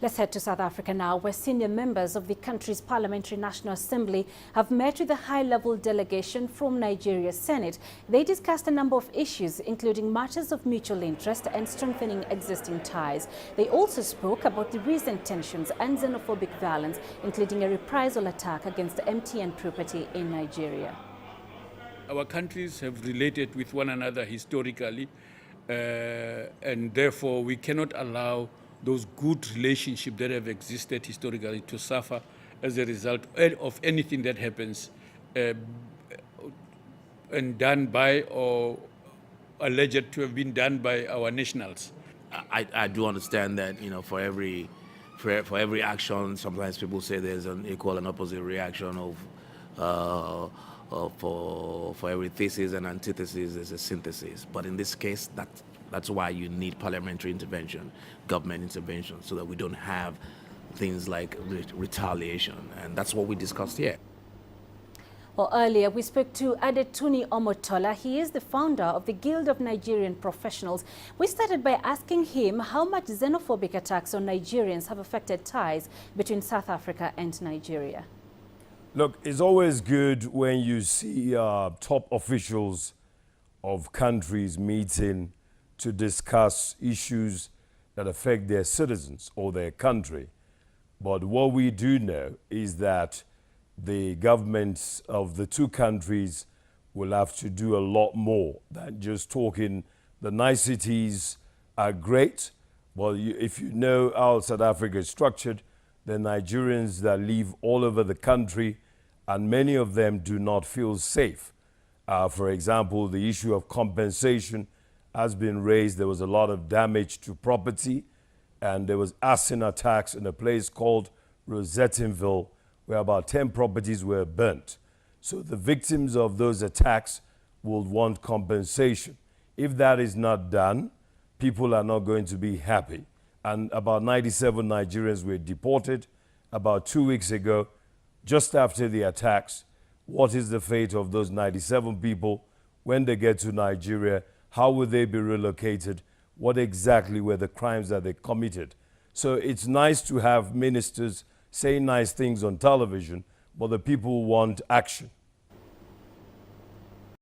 Let's head to South Africa now, where senior members of the country's Parliamentary National Assembly have met with a high-level delegation from Nigeria's Senate. They discussed a number of issues, including matters of mutual interest and strengthening existing ties. They also spoke about the recent tensions and xenophobic violence, including a reprisal attack against the MTN property in Nigeria. Our countries have related with one another historically, and therefore we cannot allow those good relationships that have existed historically to suffer as a result of anything that happens and done by or alleged to have been done by our nationals. I do understand that, for every action, sometimes people say there's an equal and opposite reaction for every thesis and antithesis, there's a synthesis. But in this case, that's why you need parliamentary intervention, government intervention, so that we don't have things like retaliation. And that's what we discussed here. Well, earlier we spoke to Adetuni Omotola. He is the founder of the Guild of Nigerian Professionals. We started by asking him how much xenophobic attacks on Nigerians have affected ties between South Africa and Nigeria. Look, it's always good when you see top officials of countries meeting to discuss issues that affect their citizens or their country. But what we do know is that the governments of the two countries will have to do a lot more than just talking. The niceties are great. Well, if you know how South Africa is structured, the Nigerians that live all over the country, and many of them do not feel safe. For example, the issue of compensation has been raised. There was a lot of damage to property, and there was arson attacks in a place called Rosettenville, where about 10 properties were burnt. So the victims of those attacks will want compensation. If that is not done, people are not going to be happy. And about 97 Nigerians were deported about 2 weeks ago, just after the attacks. What is the fate of those 97 people when they get to Nigeria? How will they be relocated? What exactly were the crimes that they committed? So it's nice to have ministers saying nice things on television, but the people want action.